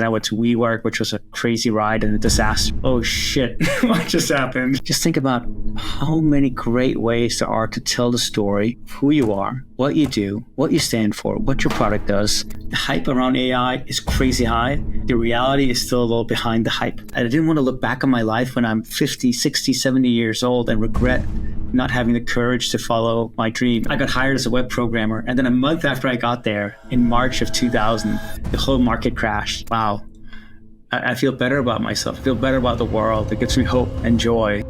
I went to WeWork, which was a crazy ride and a disaster. Oh shit, what just happened? Just think about how many great ways there are to tell the story of who you are, what you do, what you stand for, what your product does. The hype around AI is crazy high. The reality is still a little behind the hype. I didn't want to look back on my life when I'm 50, 60, 70 years old and regret not having the courage to follow my dream. I got hired as a web programmer, and then a month after I got there, in March of 2000, the whole market crashed. Wow. I feel better about myself. I feel better about the world. It gives me hope and joy.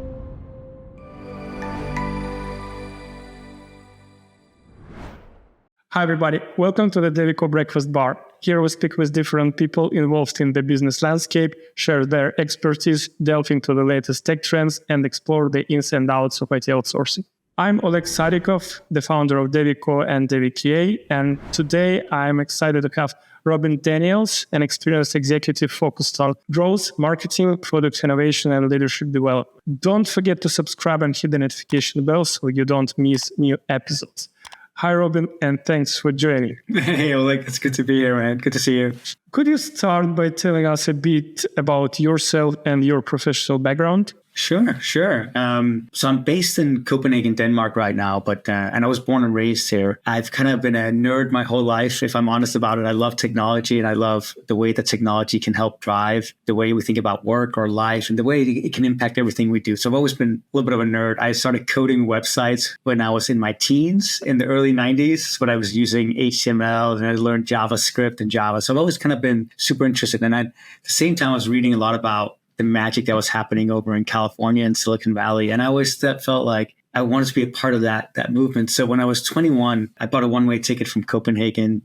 Hi, everybody. Welcome to the Devico Breakfast Bar. Here we speak with different people involved in the business landscape, share their expertise, delve into the latest tech trends, and explore the ins and outs of IT outsourcing. I'm Oleg Sadikov, the founder of Devico and DeviQA, and today I'm excited to have Robin Daniels, an experienced executive focused on growth, marketing, product innovation, and leadership development. Don't forget to subscribe and hit the notification bell so you don't miss new episodes. Hi, Robin, and thanks for joining. Hey, Oleg, it's good to be here, man. Good to see you. Could you start by telling us a bit about yourself and your professional background? Sure. So I'm based in Copenhagen, Denmark right now, and I was born and raised here. I've kind of been a nerd my whole life, if I'm honest about it. I love technology, and I love the way that technology can help drive the way we think about work or life and the way it can impact everything we do. So I've always been a little bit of a nerd. I started coding websites when I was in my teens in the early 90s, when I was using HTML, and I learned JavaScript and Java. So I've always kind of been super interested. And at the same time, I was reading a lot about the magic that was happening over in California and Silicon Valley. And I always felt like I wanted to be a part of that movement. So when I was 21, I bought a one-way ticket from Copenhagen,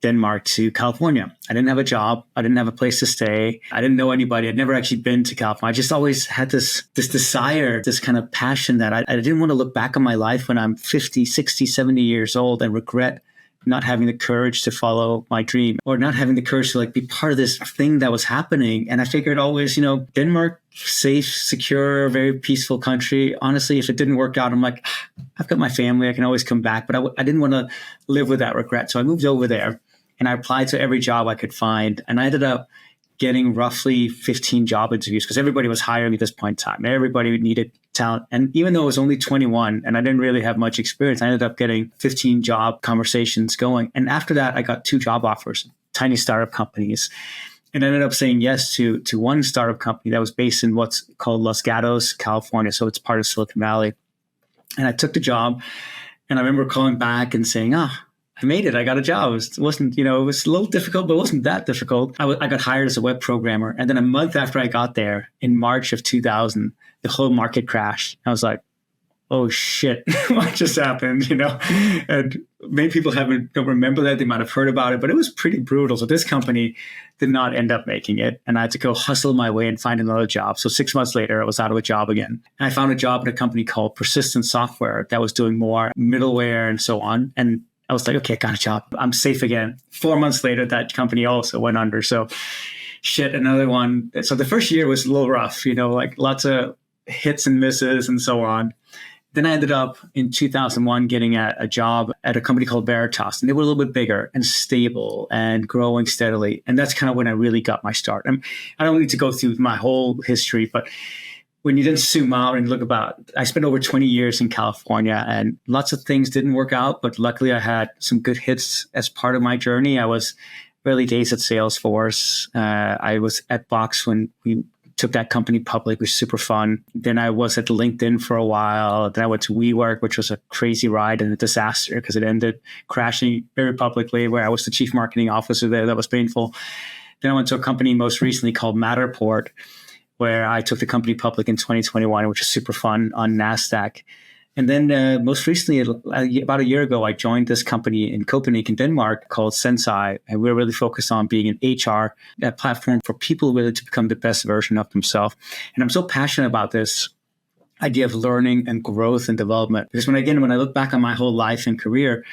Denmark to California. I didn't have a job. I didn't have a place to stay. I didn't know anybody. I'd never actually been to California. I just always had this desire, this kind of passion that I didn't want to look back on my life when I'm 50, 60, 70 years old and regret not having the courage to follow my dream, or not having the courage to be part of this thing that was happening. And I figured always, Denmark, safe, secure, very peaceful country. Honestly, if it didn't work out, I'm like, I've got my family. I can always come back. But I didn't want to live with that regret. So I moved over there and I applied to every job I could find. And I ended up getting roughly 15 job interviews because everybody was hiring at this point in time. Everybody needed talent. And even though I was only 21 and I didn't really have much experience, I ended up getting 15 job conversations going. And after that, I got 2 job offers, tiny startup companies, and I ended up saying yes to one startup company that was based in what's called Los Gatos, California. So it's part of Silicon Valley. And I took the job, and I remember calling back and saying, I made it. I got a job. It wasn't, it was a little difficult, but it wasn't that difficult. I got hired as a web programmer. And then a month after I got there, in March of 2000, the whole market crashed. I was like, oh shit, what just happened? And many people don't remember that. They might have heard about it, but it was pretty brutal. So this company did not end up making it. And I had to go hustle my way and find another job. So 6 months later, I was out of a job again. And I found a job at a company called Persistent Software that was doing more middleware and so on. And I was like, okay, I got a job. I'm safe again. 4 months later, that company also went under. So shit, another one. So the first year was a little rough, lots of hits and misses and so on. Then I ended up in 2001 getting a job at a company called Veritas. And they were a little bit bigger and stable and growing steadily. And that's kind of when I really got my start. I don't need to go through my whole history, but when you then zoom out and look I spent over 20 years in California, and lots of things didn't work out, but luckily I had some good hits as part of my journey. I was early days at Salesforce. I was at Box when we took that company public. It was super fun. Then I was at LinkedIn for a while. Then I went to WeWork, which was a crazy ride and a disaster because it ended crashing very publicly, where I was the chief marketing officer there. That was painful. Then I went to a company most recently called Matterport, where I took the company public in 2021, which is super fun on NASDAQ. And then most recently, about a year ago, I joined this company in Copenhagen, Denmark called Zensai. And we're really focused on being an HR platform for people really to become the best version of themselves. And I'm so passionate about this idea of learning and growth and development. Because when I look back on my whole life and career,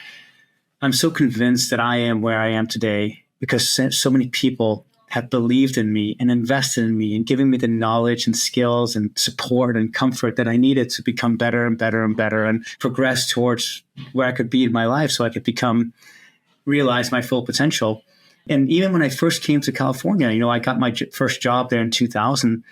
I'm so convinced that I am where I am today because so many people have believed in me and invested in me and given me the knowledge and skills and support and comfort that I needed to become better and better and better and progress towards where I could be in my life so I could realize my full potential. And even when I first came to California, I got my first job there in 2000.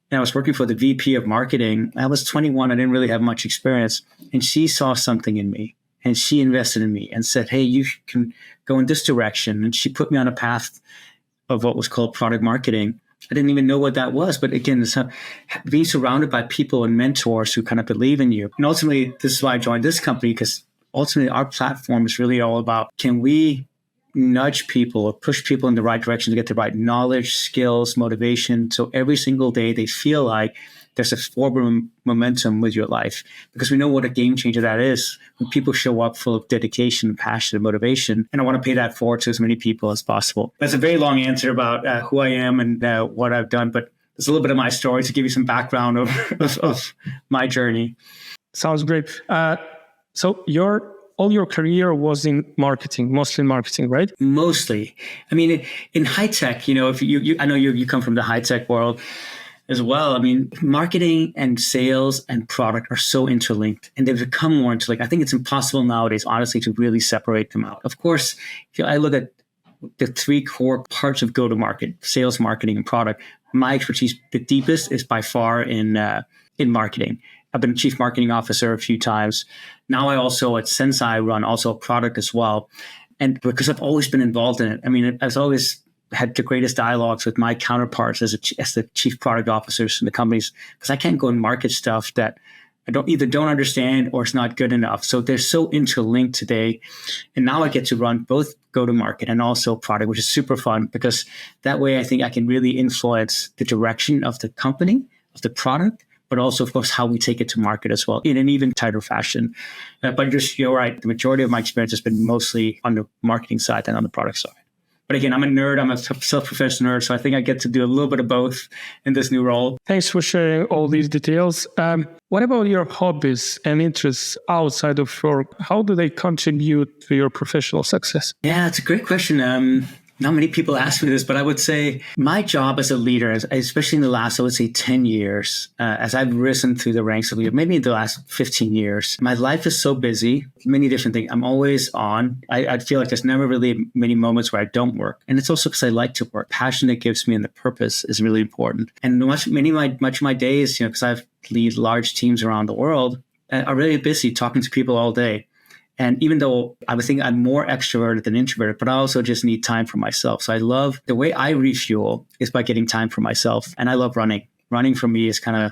And I was working for the VP of marketing. I was 21. I didn't really have much experience. And she saw something in me and she invested in me and said, hey, you can go in this direction. And she put me on a path of what was called product marketing. I didn't even know what that was. But again, it's being surrounded by people and mentors who kind of believe in you. And ultimately, this is why I joined this company, because ultimately our platform is really all about, can we nudge people or push people in the right direction to get the right knowledge, skills, motivation. So every single day they feel like there's a forward momentum with your life, because we know what a game changer that is when people show up full of dedication, passion, and motivation. And I want to pay that forward to as many people as possible. That's a very long answer about who I am and what I've done, but it's a little bit of my story to give you some background of my journey. Sounds great. So all your career was in marketing, mostly in marketing, right? Mostly. I mean, in high tech, if I know you come from the high tech world as well. I mean, marketing and sales and product are so interlinked, and they've become more interlinked. I think it's impossible nowadays, honestly, to really separate them out. Of course, if I look at the three core parts of go-to-market, sales, marketing, and product, my expertise, the deepest, is by far in marketing. I've been chief marketing officer a few times. Now I also at Zensai run also a product as well. And because I've always been involved in it, I mean, I've always had the greatest dialogues with my counterparts as the chief product officers in the companies, because I can't go and market stuff that I don't understand or it's not good enough. So they're so interlinked today. And now I get to run both go-to-market and also product, which is super fun, because that way I think I can really influence the direction of the company, of the product, but also, of course, how we take it to market as well in an even tighter fashion. But you're right. The majority of my experience has been mostly on the marketing side than on the product side. But again, I'm a nerd. I'm a self-professed nerd. So I think I get to do a little bit of both in this new role. Thanks for sharing all these details. What about your hobbies and interests outside of work? How do they contribute to your professional success? Yeah, it's a great question. Not many people ask me this, but I would say my job as a leader, especially in the last, I would say 10 years, as I've risen through the ranks of leader, maybe in the last 15 years, my life is so busy, many different things. I'm always on. I feel like there's never really many moments where I don't work. And it's also because I like to work. Passion that gives me and the purpose is really important. And much of my days, because I lead large teams around the world, are really busy talking to people all day. And even though I would think I'm more extroverted than introverted, but I also just need time for myself. So I love the way I refuel is by getting time for myself. And I love running. Running for me is kind of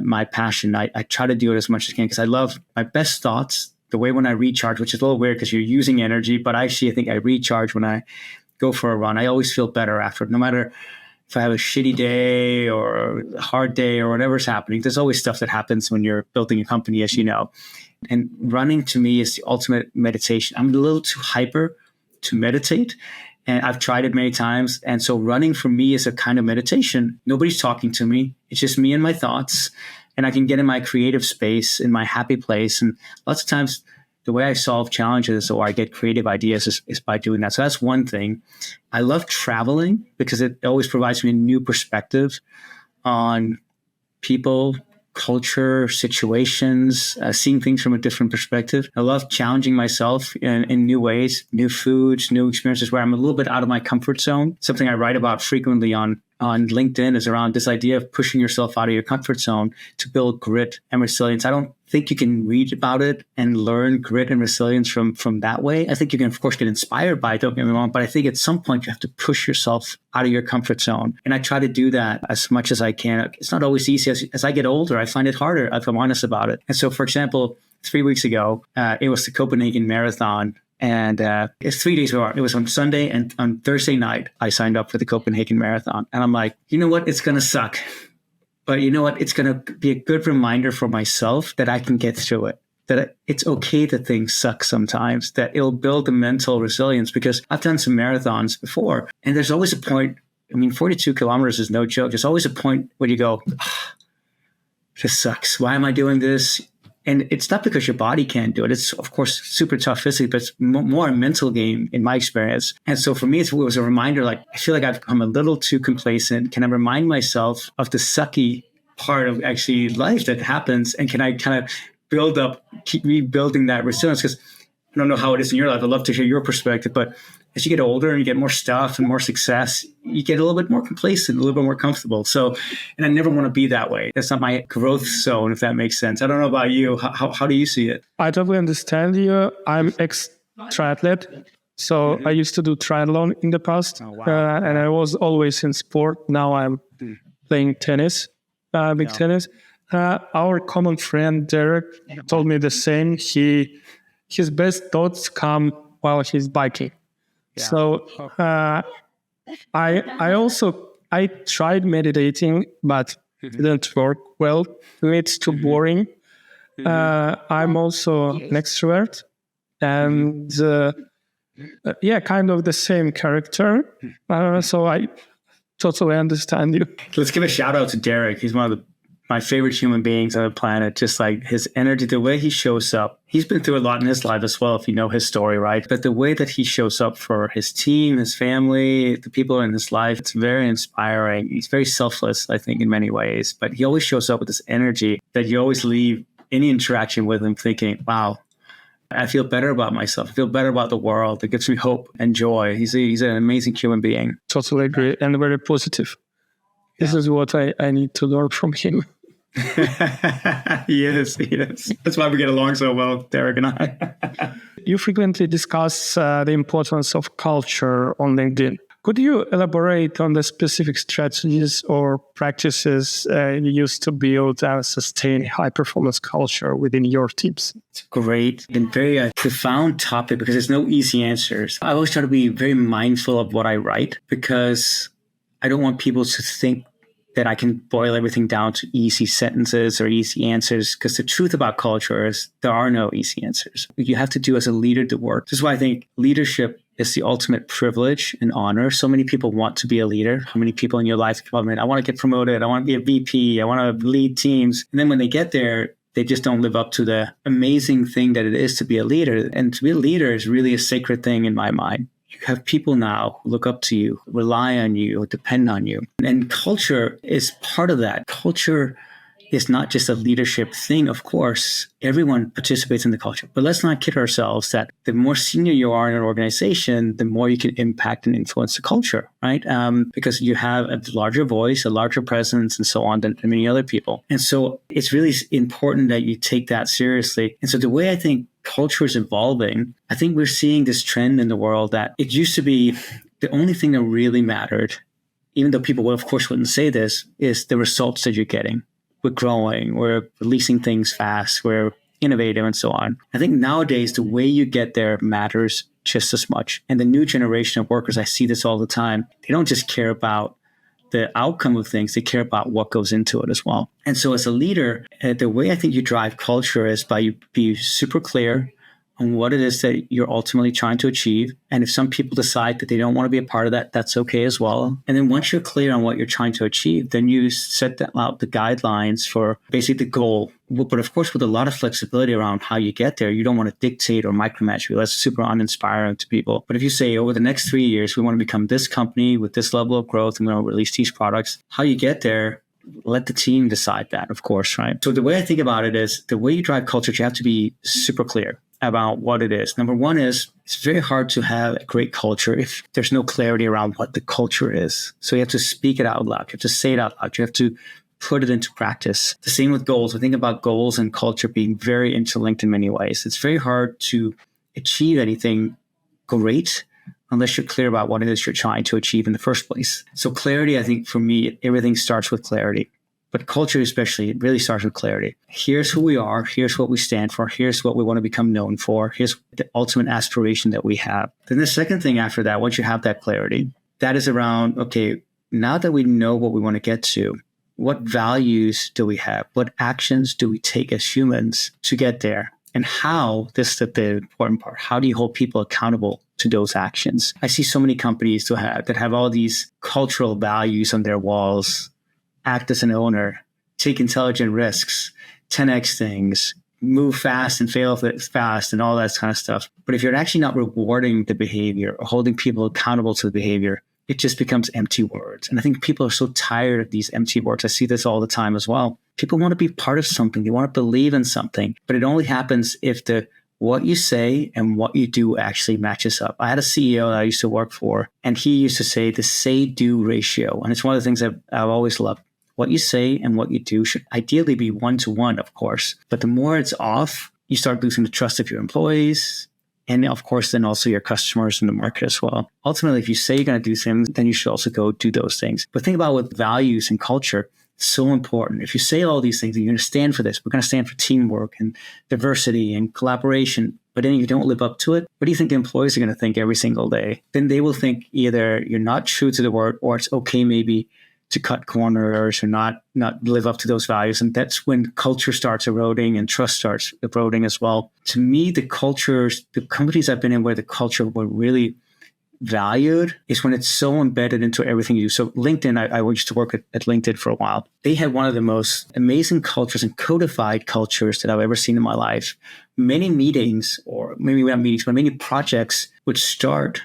my passion. I try to do it as much as I can because I love my best thoughts, the way when I recharge, which is a little weird because you're using energy, but actually I think I recharge when I go for a run. I always feel better after it, no matter if I have a shitty day or a hard day or whatever's happening. There's always stuff that happens when you're building a company, as you know. And running to me is the ultimate meditation. I'm a little too hyper to meditate, and I've tried it many times. And so running for me is a kind of meditation. Nobody's talking to me. It's just me and my thoughts. And I can get in my creative space, in my happy place. And lots of times the way I solve challenges or I get creative ideas is by doing that. So that's one thing. I love traveling because it always provides me a new perspective on people, culture, situations, seeing things from a different perspective. I love challenging myself in new ways, new foods, new experiences where I'm a little bit out of my comfort zone. Something I write about frequently on LinkedIn is around this idea of pushing yourself out of your comfort zone to build grit and resilience. I don't think you can read about it and learn grit and resilience from that way. I think you can, of course, get inspired by it, don't get me wrong, but I think at some point you have to push yourself out of your comfort zone. And I try to do that as much as I can. It's not always easy. As I get older, I find it harder, if I'm honest about it. And so, for example, 3 weeks ago, it was the Copenhagen Marathon. And it's 3 days ago. It was on Sunday, and on Thursday night, I signed up for the Copenhagen Marathon. And I'm like, you know what? It's going to suck. But you know what? It's going to be a good reminder for myself that I can get through it, that it's okay that things suck sometimes, that it'll build the mental resilience, because I've done some marathons before. And there's always a point. I mean, 42 kilometers is no joke. There's always a point where you go, this sucks. Why am I doing this? And it's not because your body can't do it. It's, of course, super tough physically, but it's more a mental game in my experience. And so for me, it was a reminder, like, I feel like I've become a little too complacent. Can I remind myself of the sucky part of actually life that happens? And can I kind of keep rebuilding that resilience? Because I don't know how it is in your life. I'd love to hear your perspective, but as you get older and you get more stuff and more success, you get a little bit more complacent, a little bit more comfortable. So, and I never want to be that way. That's not my growth zone, if that makes sense. I don't know about you. How do you see it? I totally understand you. I'm ex-triathlete. So I used to do triathlon in the past. Oh, wow. And I was always in sport. Now I'm playing tennis, tennis. Our common friend, Derek, told me the same. His best thoughts come while he's biking. Yeah. So I tried meditating, but it didn't work well. It's too boring. I'm also an extrovert, and kind of the same character. So I totally understand you. Let's give a shout out to Derek. He's one of my favorite human beings on the planet. Just like his energy, the way he shows up. He's been through a lot in his life as well, if you know his story, right? But the way that he shows up for his team, his family, the people in his life, it's very inspiring. He's very selfless, I think, in many ways. But he always shows up with this energy that you always leave any interaction with him thinking, wow, I feel better about myself. I feel better about the world. It gives me hope and joy. He's an amazing human being. Totally agree. And very positive. This is what I need to learn from him. Yes. That's why we get along so well, Derek and I. You frequently discuss the importance of culture on LinkedIn. Could you elaborate on the specific strategies or practices you use to build and sustain high-performance culture within your teams? It's a great and very profound topic because there's no easy answers. I always try to be very mindful of what I write because I don't want people to think that I can boil everything down to easy sentences or easy answers, because the truth about culture is there are no easy answers. You have to do as a leader the work. This is why I think leadership is the ultimate privilege and honor. So many people want to be a leader. How many people in your life come in, I want to get promoted, I want to be a VP, I want to lead teams. And then when they get there, they just don't live up to the amazing thing that it is to be a leader. And to be a leader is really a sacred thing in my mind. You have people now who look up to you, rely on you, depend on you. And culture is part of that. Culture is not just a leadership thing. Of course, everyone participates in the culture. But let's not kid ourselves that the more senior you are in an organization, the more you can impact and influence the culture, right? Because you have a larger voice, a larger presence, and so on than many other people. And so it's really important that you take that seriously. And so the way I think culture is evolving, I think we're seeing this trend in the world that it used to be the only thing that really mattered, even though people, of course, wouldn't say this, is the results that you're getting. We're growing, we're releasing things fast, we're innovative, and so on. I think nowadays, the way you get there matters just as much. And the new generation of workers, I see this all the time. They don't just care about the outcome of things, they care about what goes into it as well. And so as a leader, the way I think you drive culture is by you be super clear on what it is that you're ultimately trying to achieve. And if some people decide that they don't want to be a part of that, that's okay as well. And then once you're clear on what you're trying to achieve, then you set out the guidelines for basically the goal. But of course, with a lot of flexibility around how you get there, you don't want to dictate or micromanage people. That's super uninspiring to people. But if you say over the next 3 years, we want to become this company with this level of growth, and we're going to release these products, how you get there, let the team decide that, of course, right? So the way I think about it is the way you drive culture, you have to be super clear about what it is. Number one is it's very hard to have a great culture if there's no clarity around what the culture is. So you have to speak it out loud. You have to say it out loud. You have to put it into practice. The same with goals. I think about goals and culture being very interlinked in many ways. It's very hard to achieve anything great unless you're clear about what it is you're trying to achieve in the first place. So clarity, I think for me, everything starts with clarity. But culture especially, it really starts with clarity. Here's who we are. Here's what we stand for. Here's what we want to become known for. Here's the ultimate aspiration that we have. Then the second thing after that, once you have that clarity, that is around, okay, now that we know what we want to get to, what values do we have? What actions do we take as humans to get there? And how, this is the important part, how do you hold people accountable to those actions? I see so many companies that have all these cultural values on their walls. Act as an owner, take intelligent risks, 10x things, move fast and fail fast and all that kind of stuff. But if you're actually not rewarding the behavior or holding people accountable to the behavior, it just becomes empty words. And I think people are so tired of these empty words. I see this all the time as well. People want to be part of something. They want to believe in something, but it only happens if the what you say and what you do actually matches up. I had a CEO that I used to work for, and he used to say the say-do ratio. And it's one of the things I've always loved. What you say and what you do should ideally be 1-to-1, of course. But the more it's off, you start losing the trust of your employees, and of course, then also your customers in the market as well. Ultimately, if you say you're going to do things, then you should also go do those things. But think about with values and culture, it's so important. If you say all these things, you're going to stand for this. We're going to stand for teamwork and diversity and collaboration. But then you don't live up to it. What do you think the employees are going to think every single day? Then they will think either you're not true to the word, or it's okay maybe to cut corners or not live up to those values. And that's when culture starts eroding and trust starts eroding as well. To me, the companies I've been in where the culture were really valued is when it's so embedded into everything you do. So LinkedIn, I used to work at LinkedIn for a while. They had one of the most amazing cultures and codified cultures that I've ever seen in my life. Many meetings, or maybe not meetings, but many projects would start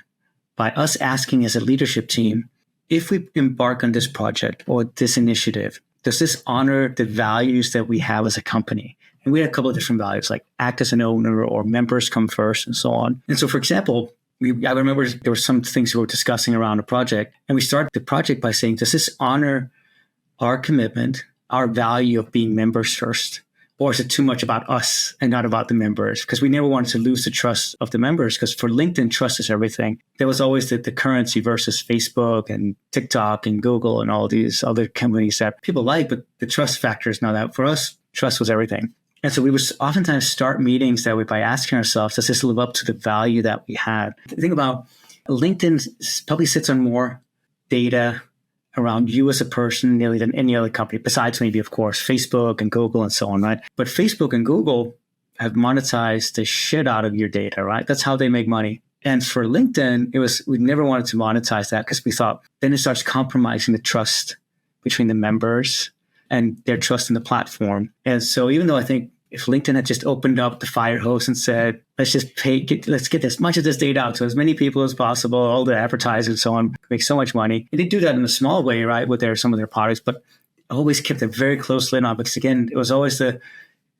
by us asking as a leadership team, if we embark on this project or this initiative, does this honor the values that we have as a company? And we had a couple of different values, like act as an owner or members come first and so on. And so, for example, I remember there were some things we were discussing around a project, and we started the project by saying, does this honor our commitment, our value of being members first? Or is it too much about us and not about the members? Because we never wanted to lose the trust of the members, because for LinkedIn, trust is everything. There was always the currency versus Facebook and TikTok and Google and all these other companies that people like, but the trust factor is not that. For us, trust was everything. And so we would oftentimes start meetings that way by asking ourselves, does this live up to the value that we had? Think about LinkedIn probably sits on more data around you as a person nearly than any other company, besides maybe, of course, Facebook and Google and so on, right? But Facebook and Google have monetized the shit out of your data, right? That's how they make money. And for LinkedIn, we never wanted to monetize that because we thought then it starts compromising the trust between the members and their trust in the platform. And so even though I think if LinkedIn had just opened up the fire hose and said, let's get as much of this data out to as many people as possible, all the advertisers and so on, make so much money. And they do that in a small way, right, with some of their products, but always kept a very close lid on, because again, it was always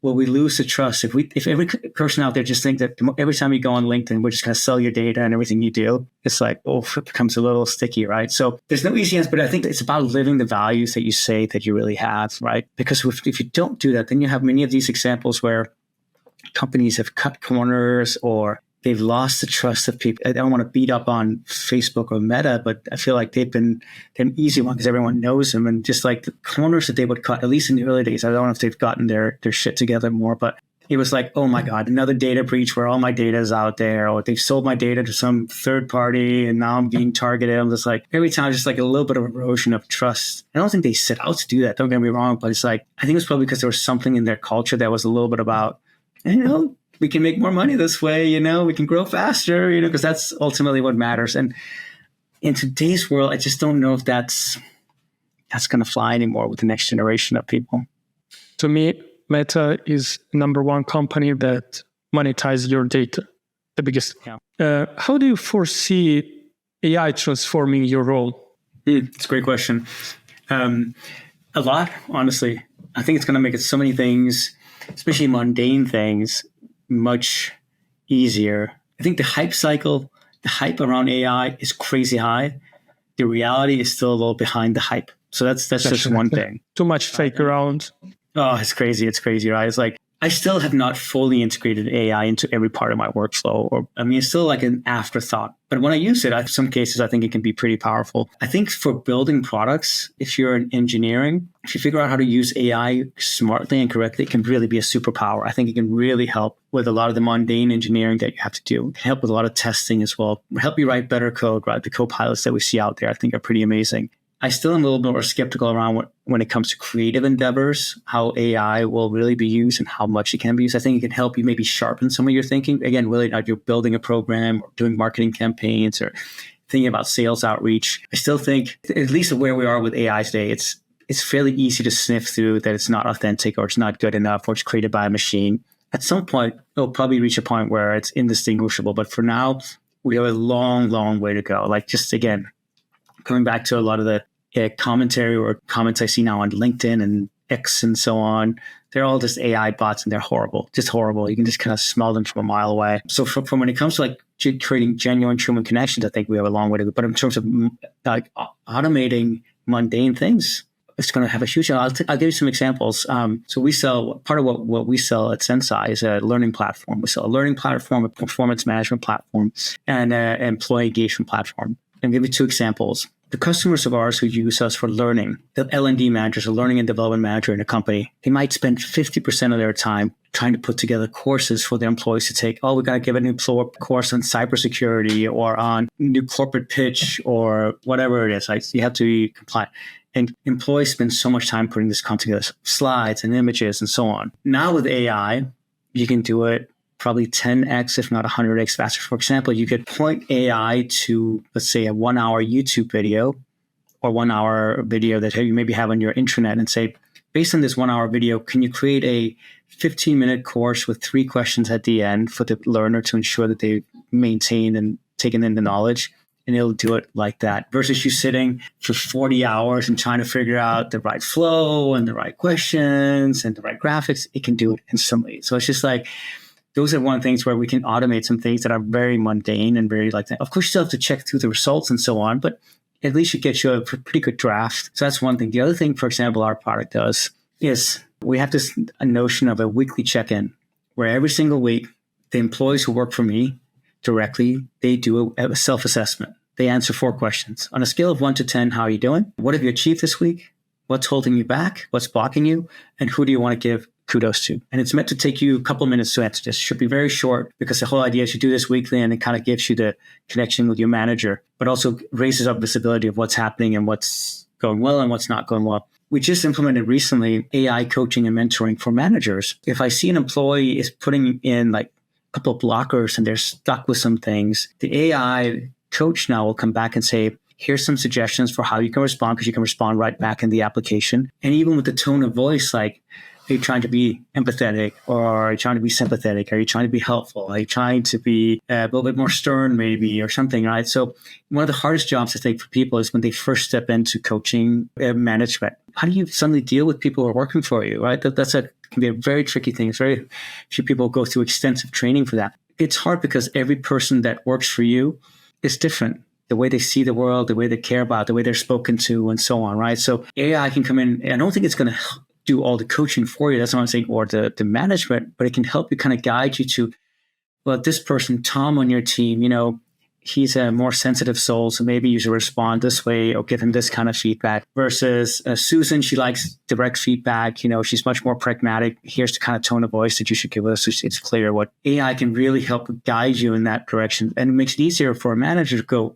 we lose the trust. If every person out there just think that every time you go on LinkedIn, we're just going to sell your data and everything you do, it's like, it becomes a little sticky, right? So there's no easy answer, but I think it's about living the values that you say that you really have, right? Because if you don't do that, then you have many of these examples where companies have cut corners or they've lost the trust of people. I don't want to beat up on Facebook or Meta, but I feel like they've been an easy one because everyone knows them. And just like the corners that they would cut, at least in the early days, I don't know if they've gotten their shit together more, but it was like, oh my God, another data breach where all my data is out there, or they've sold my data to some third party and now I'm being targeted. I'm just like, every time, just like a little bit of erosion of trust. I don't think they set out to do that. Don't get me wrong, but it's like, I think it's probably because there was something in their culture that was a little bit about, we can make more money this way, we can grow faster, because that's ultimately what matters. And in today's world, I just don't know if that's going to fly anymore with the next generation of people. To me, Meta is number one company that monetizes your data, the biggest. Yeah. How do you foresee AI transforming your role? It's a great question. A lot, honestly. I think it's going to make it so many things, especially mundane things, much easier. I think the hype around AI is crazy high. The reality is still a little behind the hype. So that's just one thing. Too much fake around. Oh, it's crazy. It's crazy, right? It's like, I still have not fully integrated AI into every part of my workflow. It's still like an afterthought. But when I use it, in some cases, I think it can be pretty powerful. I think for building products, if you're in engineering, if you figure out how to use AI smartly and correctly, it can really be a superpower. I think it can really help with a lot of the mundane engineering that you have to do. It can help with a lot of testing as well. Help you write better code, right? The co-pilots that we see out there, I think are pretty amazing. I still am a little bit more skeptical around when it comes to creative endeavors, how AI will really be used and how much it can be used. I think it can help you maybe sharpen some of your thinking. Again, whether or not you're building a program or doing marketing campaigns or thinking about sales outreach. I still think, at least where we are with AI today, it's fairly easy to sniff through that it's not authentic or it's not good enough or it's created by a machine. At some point, it'll probably reach a point where it's indistinguishable. But for now, we have a long, long way to go. Like, just again, coming back to a lot of the commentary or comments I see now on LinkedIn X and so on. They're all just AI bots and they're horrible, just horrible. You can just kind of smell them from a mile away. So from when it comes to like creating genuine human connections, I think we have a long way to go. But in terms of like automating mundane things, it's going to have a huge. I'll give you some examples. So we sell part of what we sell at Zensai is a learning platform. We sell a learning platform, a performance management platform, and an employee engagement platform. And give you two examples. The customers of ours who use us for learning, the L&D managers, a learning and development manager in a company, they might spend 50% of their time trying to put together courses for their employees to take. Oh, we got to give an employee course on cybersecurity or on new corporate pitch or whatever it is. Like, you have to be compliant. And employees spend so much time putting this content together, slides and images and so on. Now with AI, you can do it probably 10x, if not 100x faster. For example, you could point AI to, let's say, a 1-hour YouTube video or 1-hour video that you maybe have on your intranet and say, based on this 1-hour video, can you create a 15-minute course with 3 questions at the end for the learner to ensure that they maintain and taken in the knowledge? And it'll do it like that versus you sitting for 40 hours and trying to figure out the right flow and the right questions and the right graphics. It can do it instantly. So it's just like, those are one of the things where we can automate some things that are very mundane and very like that. Of course, you still have to check through the results and so on, but at least it gets you a pretty good draft. So that's one thing. The other thing, for example, our product does is we have a notion of a weekly check-in where every single week, the employees who work for me directly, they do a self-assessment. They answer 4 questions. On a scale of 1 to 10, how are you doing? What have you achieved this week? What's holding you back? What's blocking you? And who do you want to give kudos to? And it's meant to take you a couple of minutes to answer this. It should be very short because the whole idea is you do this weekly and it kind of gives you the connection with your manager, but also raises up visibility of what's happening and what's going well and what's not going well. We just implemented recently AI coaching and mentoring for managers. If I see an employee is putting in like a couple of blockers and they're stuck with some things, the AI coach now will come back and say, here's some suggestions for how you can respond, because you can respond right back in the application. And even with the tone of voice, like, are you trying to be empathetic or are you trying to be sympathetic? Are you trying to be helpful? Are you trying to be a little bit more stern maybe or something, right? So one of the hardest jobs I think for people is when they first step into coaching management. How do you suddenly deal with people who are working for you, right? Can be a very tricky thing. It's very few people go through extensive training for that. It's hard because every person that works for you is different. The way they see the world, the way they care about, the way they're spoken to, and so on, right? So AI can come in, and I don't think it's going to do all the coaching for you. That's what I'm saying, or the management, but it can help you kind of guide you to, well, this person, Tom on your team, he's a more sensitive soul, so maybe you should respond this way or give him this kind of feedback versus Susan, she likes direct feedback. She's much more pragmatic. Here's the kind of tone of voice that you should give us. So it's clear what AI can really help guide you in that direction. And it makes it easier for a manager to go,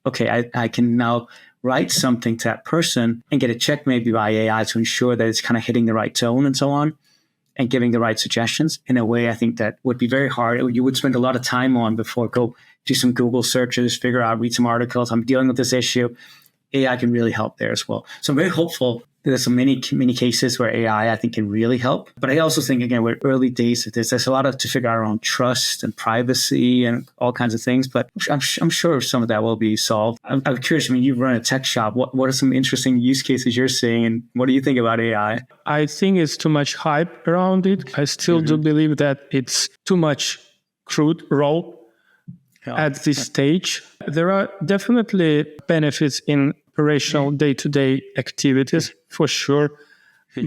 okay, I can now write something to that person and get it checked maybe by AI to ensure that it's kind of hitting the right tone and so on, and giving the right suggestions in a way I think that would be very hard. You would spend a lot of time on before go do some Google searches, read some articles. I'm dealing with this issue. AI can really help there as well. So I'm very hopeful. There's so many cases where AI, I think, can really help. But I also think, again, we're early days of this. There's a lot to figure out around trust and privacy and all kinds of things. But I'm sure some of that will be solved. I'm curious, you run a tech shop. What are some interesting use cases you're seeing? And what do you think about AI? I think it's too much hype around it. I still do believe that it's too much crude raw at this stage. There are definitely benefits in operational day-to-day activities, for sure.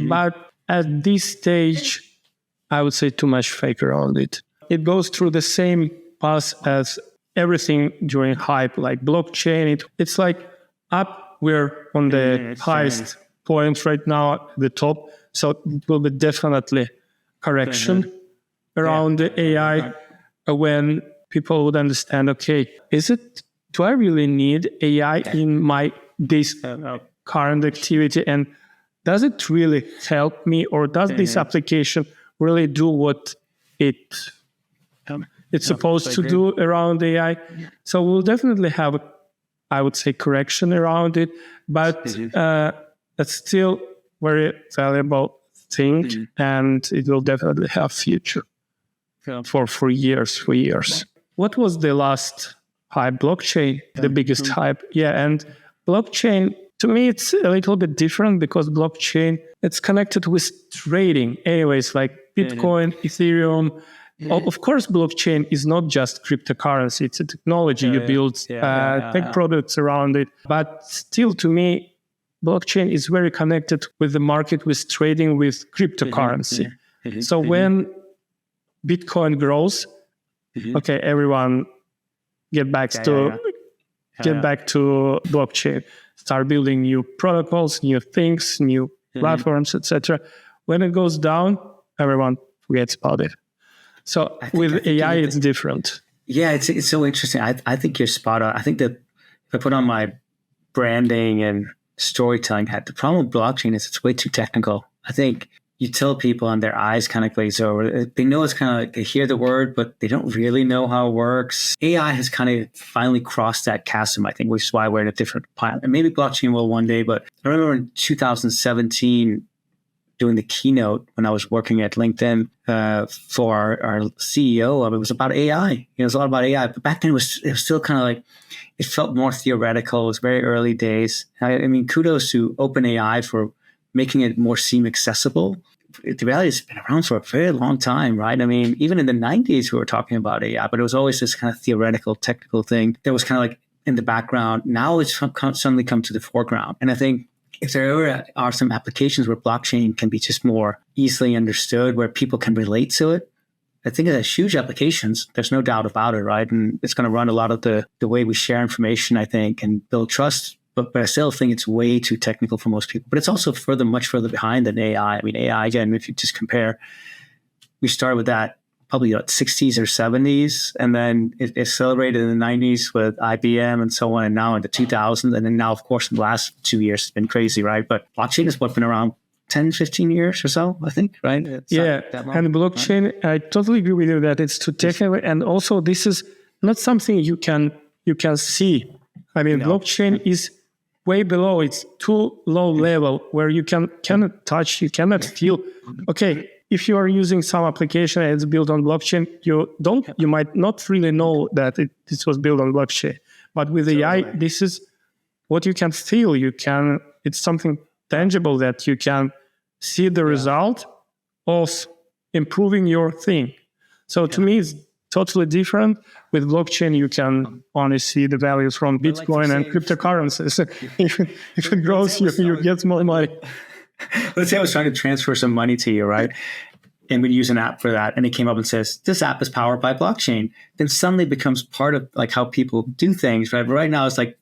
But at this stage, I would say too much fake around it. It goes through the same path as everything during hype, like blockchain. It's like we're on the highest point right now at the top. So it will be definitely correction around the AI when people would understand, okay, do I really need AI in this current activity? And does it really help me? Or does this application really do what it's supposed to do around AI? So we'll definitely have, I would say, correction around it. But it's still very valuable thing. And it will definitely have future for years. What was the last hype? Blockchain, the biggest hype. Yeah, and blockchain To me, it's a little bit different because blockchain, it's connected with trading. Anyways, like Bitcoin, Ethereum. Of course, blockchain is not just cryptocurrency. It's a technology. You build tech products around it. But still, to me, blockchain is very connected with the market, with trading, with cryptocurrency. So when Bitcoin grows, okay, everyone get back to blockchain, start building new protocols, new things, new platforms, etc. When it goes down, everyone forgets about it. So with AI, it's different. Yeah, it's so interesting. I think you're spot on. I think that if I put on my branding and storytelling hat, the problem with blockchain is it's way too technical. I think you tell people and their eyes kind of glaze over. They know it's kind of like they hear the word, but they don't really know how it works. AI has kind of finally crossed that chasm, I think, which is why we're in a different pilot. And maybe blockchain will one day, but I remember in 2017 doing the keynote when I was working at LinkedIn for our CEO. It was about AI. It was a lot about AI. But back then it was still kind of like, it felt more theoretical. It was very early days. I mean, kudos to OpenAI for making it more seem accessible. The reality is it's been around for a very long time, right? I mean, even in the 90s, we were talking about AI, but it was always this kind of theoretical, technical thing that was kind of like in the background. Now it's suddenly come to the foreground. And I think if there ever are some applications where blockchain can be just more easily understood, where people can relate to it, I think it has huge applications. There's no doubt about it, right? And it's going to run a lot of the way we share information, I think, and build trust. But I still think it's way too technical for most people. But it's also much further behind than AI. I mean, AI, again, if you just compare, we started with that probably 60s or 70s, and then it accelerated in the 90s with IBM and so on, and now in the 2000s. And then now, of course, in the last 2 years, it's been crazy, right? But blockchain has been around 10, 15 years or so, I think, right? It's and blockchain, right? I totally agree with you that it's too technical. And also, this is not something you can see. I mean, blockchain is way below. It's too low level where you cannot touch, you cannot feel. Okay, if you are using some application and it's built on blockchain, you might not really know that this was built on blockchain. But with AI, this is what you can feel. It's something tangible that you can see the result of improving your thing. So to me, it's totally different. With blockchain, you can only see the values from Bitcoin and cryptocurrencies. If it grows, you get more money. Let's say I was trying to transfer some money to you, right? And we use an app for that. And it came up and says, this app is powered by blockchain. Then suddenly it becomes part of like how people do things, right? But right now it's like,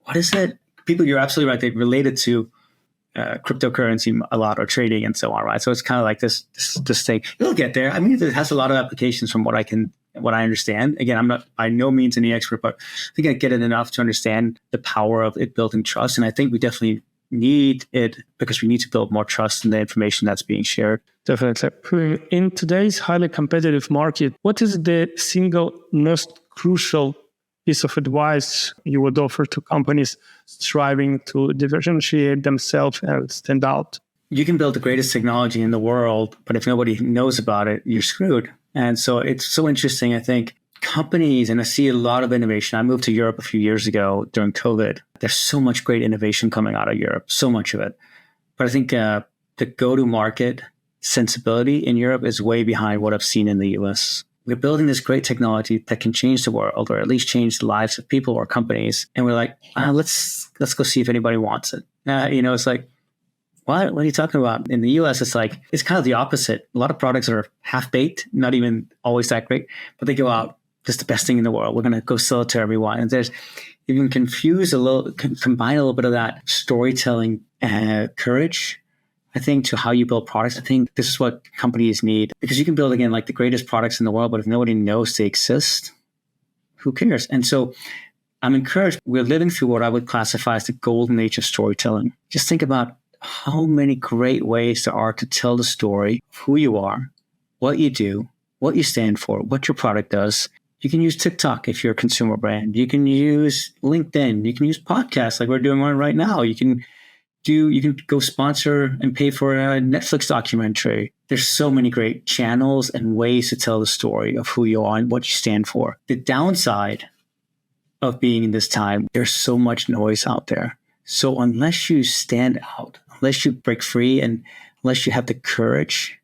what is it? People, you're absolutely right. They relate it to cryptocurrency a lot, or trading and so on, right? So it's kind of like this thing. It'll get there. I mean, it has a lot of applications from what I understand. Again, I'm not by no means any expert, but I think I get it enough to understand the power of it building trust. And I think we definitely need it because we need to build more trust in the information that's being shared. Definitely. In today's highly competitive market, what is the single most crucial piece of advice you would offer to companies striving to differentiate themselves and stand out? You can build the greatest technology in the world, but if nobody knows about it, you're screwed. And so it's so interesting. I think companies, and I see a lot of innovation. I moved to Europe a few years ago during COVID. There's so much great innovation coming out of Europe, so much of it. But I think the go-to-market sensibility in Europe is way behind what I've seen in the US. We're building this great technology that can change the world, or at least change the lives of people or companies. And we're like, let's go see if anybody wants it. It's like, what are you talking about? In the US, it's like, it's kind of the opposite. A lot of products are half-baked, not even always that great, but they go out, this is the best thing in the world. We're going to go sell it to everyone. And you can combine a little bit of that storytelling courage, I think, to how you build products. I think this is what companies need, because you can build, again, like the greatest products in the world, but if nobody knows they exist, who cares? And so I'm encouraged. We're living through what I would classify as the golden age of storytelling. Just think about how many great ways there are to tell the story of who you are, what you do, what you stand for, what your product does. You can use TikTok if you're a consumer brand. You can use LinkedIn. You can use podcasts like we're doing one right now. You can go sponsor and pay for a Netflix documentary. There's so many great channels and ways to tell the story of who you are and what you stand for. The downside of being in this time, there's so much noise out there. So unless you stand out, unless you break free, and unless you have the courage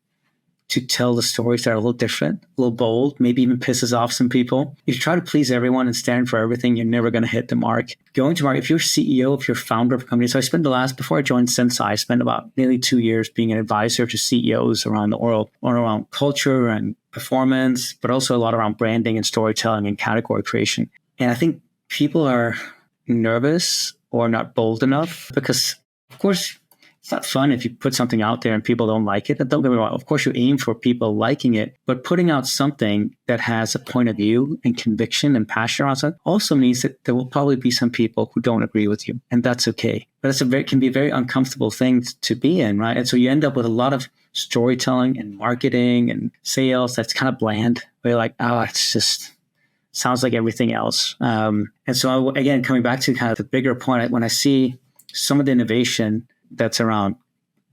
to tell the stories that are a little different, a little bold, maybe even pisses off some people. If you try to please everyone and stand for everything, you're never going to hit the mark. Going to market, if you're CEO, if you're founder of a company. So I spent before I joined Zensai, I spent about nearly 2 years being an advisor to CEOs around the world, around culture and performance, but also a lot around branding and storytelling and category creation. And I think people are nervous or not bold enough because, of course, it's not fun if you put something out there and people don't like it. And don't get me wrong, of course you aim for people liking it, but putting out something that has a point of view and conviction and passion around it also means that there will probably be some people who don't agree with you, and that's okay. But can be a very uncomfortable thing to be in, right? And so you end up with a lot of storytelling and marketing and sales that's kind of bland. Where you're like, oh, it's just sounds like everything else. And so again, coming back to kind of the bigger point, when I see some of the innovation that's around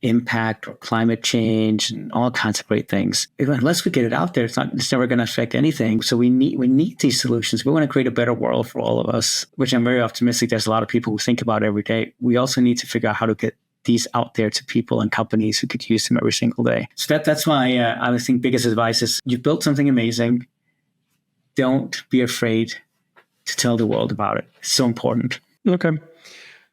impact or climate change and all kinds of great things, unless we get it out there, it's never going to affect anything. So we need these solutions. We want to create a better world for all of us, which I'm very optimistic. There's a lot of people who think about every day. We also need to figure out how to get these out there to people and companies who could use them every single day. So that's my, I think, biggest advice is you've built something amazing. Don't be afraid to tell the world about it. It's so important. Okay.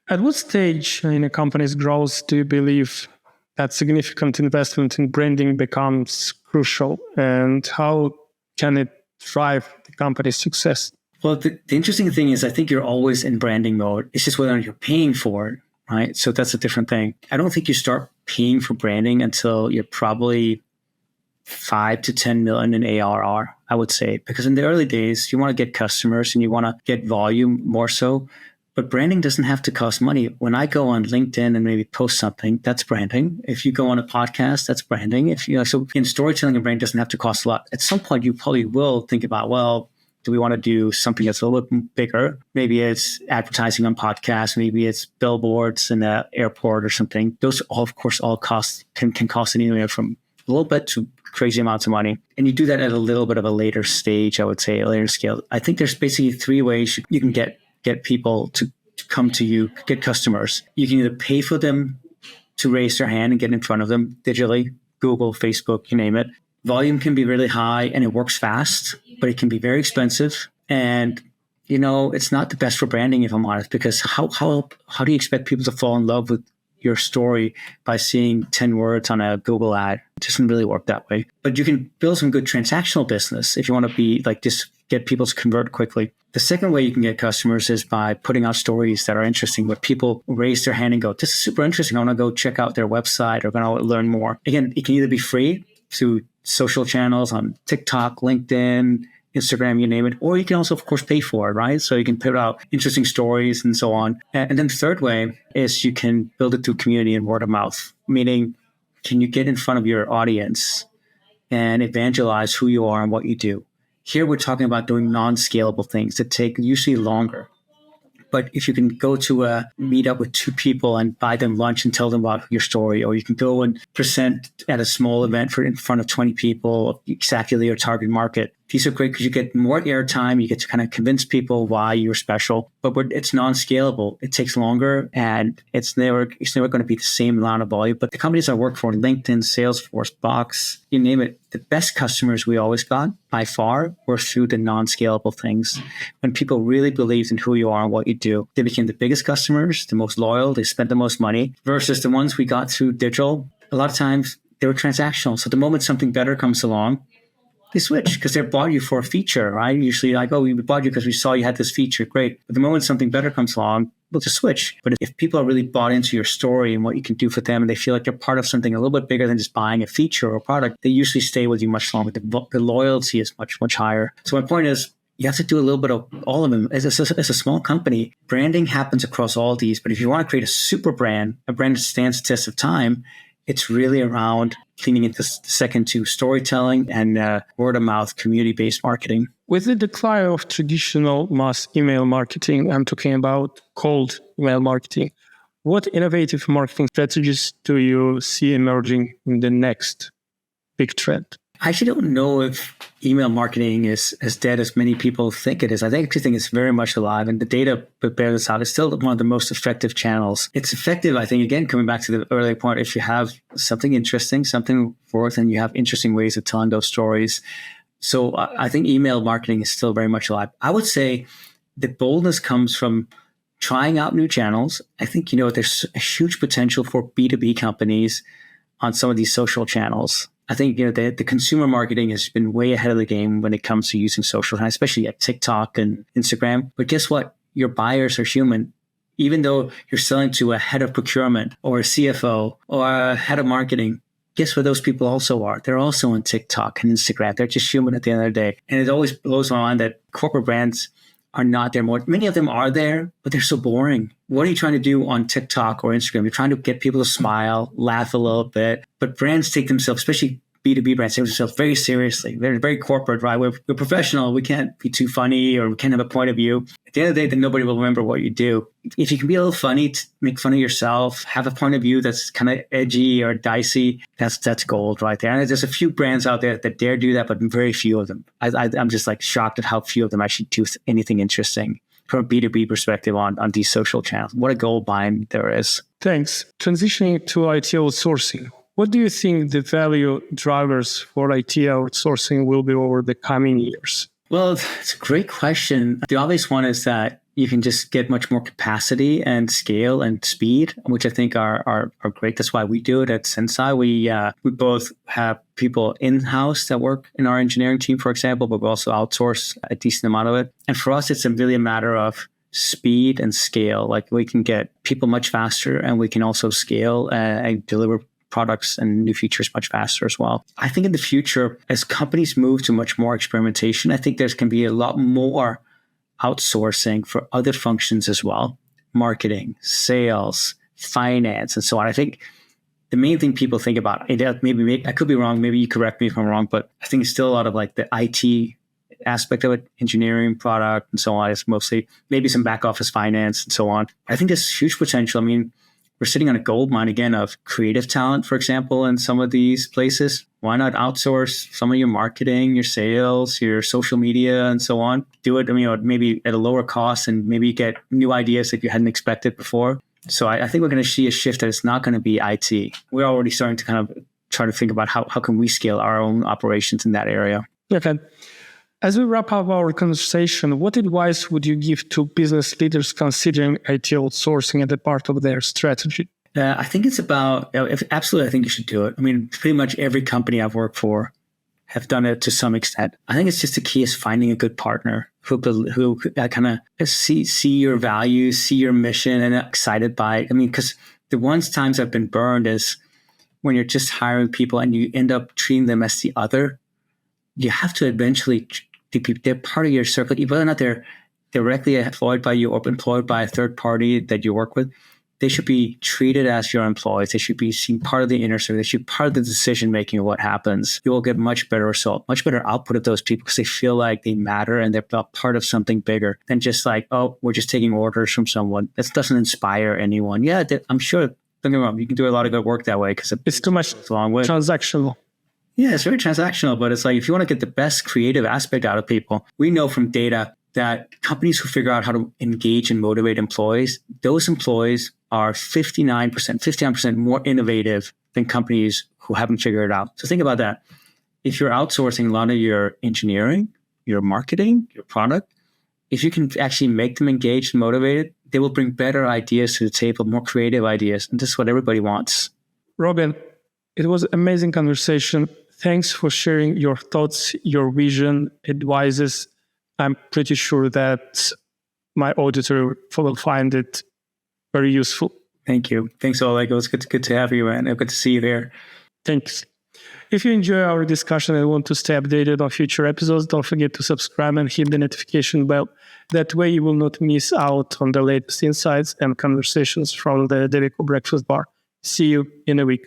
At what stage in a company's growth do you believe that significant investment in branding becomes crucial, and how can it drive the company's success? Well, the interesting thing is I think you're always in branding mode. It's just whether you're paying for it, right? So that's a different thing. I don't think you start paying for branding until you're probably 5 to 10 million in ARR, I would say, because in the early days, you want to get customers and you want to get volume more so. But branding doesn't have to cost money. When I go on LinkedIn and maybe post something, that's branding. If you go on a podcast, that's branding. So in storytelling, and branding doesn't have to cost a lot. At some point, you probably will think about, well, do we want to do something that's a little bit bigger? Maybe it's advertising on podcasts. Maybe it's billboards in the airport or something. Those, of course, all cost can cost anywhere from a little bit to crazy amounts of money. And you do that at a little bit of a later stage, I would say, a later scale. I think there's basically 3 ways you can get people to come to you, get customers. You can either pay for them to raise their hand and get in front of them digitally, Google, Facebook, you name it. Volume can be really high and it works fast, but it can be very expensive. And, it's not the best for branding, if I'm honest, because how do you expect people to fall in love with your story by seeing 10 words on a Google ad? It doesn't really work that way. But you can build some good transactional business if you want to be like just get people to convert quickly. The second way you can get customers is by putting out stories that are interesting, where people raise their hand and go, this is super interesting. I want to go check out their website or going to learn more. Again, it can either be free through social channels on TikTok, LinkedIn, Instagram, you name it, or you can also, of course, pay for it, right? So you can put out interesting stories and so on. And then the third way is you can build it through community and word of mouth, meaning can you get in front of your audience and evangelize who you are and what you do? Here we're talking about doing non-scalable things that take usually longer. But if you can go to a meetup with 2 people and buy them lunch and tell them about your story, or you can go and present at a small event in front of 20 people, exactly your target market. These are great because you get more airtime. You get to kind of convince people why you're special, but it's non-scalable. It takes longer, and it's never going to be the same amount of volume. But the companies I work for, LinkedIn, Salesforce, Box, you name it, the best customers we always got by far were through the non-scalable things. When people really believed in who you are and what you do, they became the biggest customers, the most loyal, they spent the most money, versus the ones we got through digital. A lot of times they were transactional. So the moment something better comes along, they switch because they bought you for a feature, right? Usually like, oh, we bought you because we saw you had this feature. Great. But the moment something better comes along, we'll just switch. But if people are really bought into your story and what you can do for them, and they feel like they're part of something a little bit bigger than just buying a feature or a product, they usually stay with you much longer. The loyalty is much, much higher. So my point is, you have to do a little bit of all of them. As a small company, branding happens across all these. But if you want to create a super brand, a brand that stands the test of time, it's really around cleaning it the second to storytelling and word of mouth, community-based marketing. With the decline of traditional mass email marketing, I'm talking about cold email marketing. What innovative marketing strategies do you see emerging in the next big trend? I actually don't know if email marketing is as dead as many people think it is. I actually think it's very much alive, and the data bears this out. It's still one of the most effective channels. It's effective, I think, again, coming back to the earlier point, if you have something interesting, something worth, and you have interesting ways of telling those stories. So I think email marketing is still very much alive. I would say the boldness comes from trying out new channels. I think, there's a huge potential for B2B companies on some of these social channels. I think, the consumer marketing has been way ahead of the game when it comes to using social, especially at TikTok and Instagram. But guess what? Your buyers are human. Even though you're selling to a head of procurement or a CFO or a head of marketing, guess what those people also are? They're also on TikTok and Instagram. They're just human at the end of the day. And it always blows my mind that corporate brands are not there more. Many of them are there, but they're so boring. What are you trying to do on TikTok or Instagram? You're trying to get people to smile, laugh a little bit. But brands take themselves, especially B2B brands, take themselves very seriously. They're very corporate, right? We're professional. We can't be too funny, or we can't have a point of view. At the end of the day, then nobody will remember what you do. If you can be a little funny, to make fun of yourself, have a point of view that's kind of edgy or dicey, that's gold right there. And there's a few brands out there that dare do that, but very few of them. I'm just like shocked at how few of them actually do anything interesting from a B2B perspective on these social channels. What a gold mine there is. Thanks. Transitioning to IT outsourcing. What do you think the value drivers for IT outsourcing will be over the coming years? Well, it's a great question. The obvious one is that you can just get much more capacity and scale and speed, which I think are great. That's why we do it at Zensai. We both have people in-house that work in our engineering team, for example, but we also outsource a decent amount of it. And for us, it's really a matter of speed and scale. Like, we can get people much faster, and we can also scale and deliver products and new features much faster as well. I think in the future, as companies move to much more experimentation, I think there can be a lot more outsourcing for other functions as well. Marketing, sales, finance, and so on. I think the main thing people think about, maybe I could be wrong, maybe you correct me if I'm wrong, but I think it's still a lot of like the IT aspect of it, engineering, product, and so on. It's mostly maybe some back office finance and so on. I think there's huge potential. I mean, we're sitting on a gold mine again of creative talent, for example, in some of these places. Why not outsource some of your marketing, your sales, your social media, and so on? Do it, maybe at a lower cost, and maybe get new ideas that you hadn't expected before. So I think we're going to see a shift that it's not going to be IT. We're already starting to kind of try to think about how can we scale our own operations in that area. Okay. As we wrap up our conversation, what advice would you give to business leaders considering IT outsourcing as a part of their strategy? I think it's about, absolutely, I think you should do it. I mean, pretty much every company I've worked for have done it to some extent. I think it's just the key is finding a good partner who kind of see your values, see your mission, and are excited by it. I mean, because the times I've been burned is when you're just hiring people and you end up treating them as the other. You have to eventually, they're part of your circle, whether or not they're directly employed by you or employed by a third party that you work with. They should be treated as your employees. They should be seen part of the inner circle. They should be part of the decision-making of what happens. You will get much better result, much better output of those people because they feel like they matter and they're part of something bigger than just like, oh, we're just taking orders from someone. That doesn't inspire anyone. Yeah, I'm sure, don't get me wrong, you can do a lot of good work that way because it's too much transactional. Yeah, it's very transactional, but it's like if you want to get the best creative aspect out of people, we know from data that companies who figure out how to engage and motivate employees, those employees are 59% more innovative than companies who haven't figured it out. So think about that. If you're outsourcing a lot of your engineering, your marketing, your product, if you can actually make them engaged and motivated, they will bring better ideas to the table, more creative ideas. And this is what everybody wants. Robin, it was an amazing conversation. Thanks for sharing your thoughts, your vision, advices. I'm pretty sure that my auditor will find it very useful. Thank you. Thanks, Oleg. It was good to have you, and good to see you there. Thanks. If you enjoy our discussion and want to stay updated on future episodes, don't forget to subscribe and hit the notification bell. That way you will not miss out on the latest insights and conversations from the Devico Breakfast Bar. See you in a week.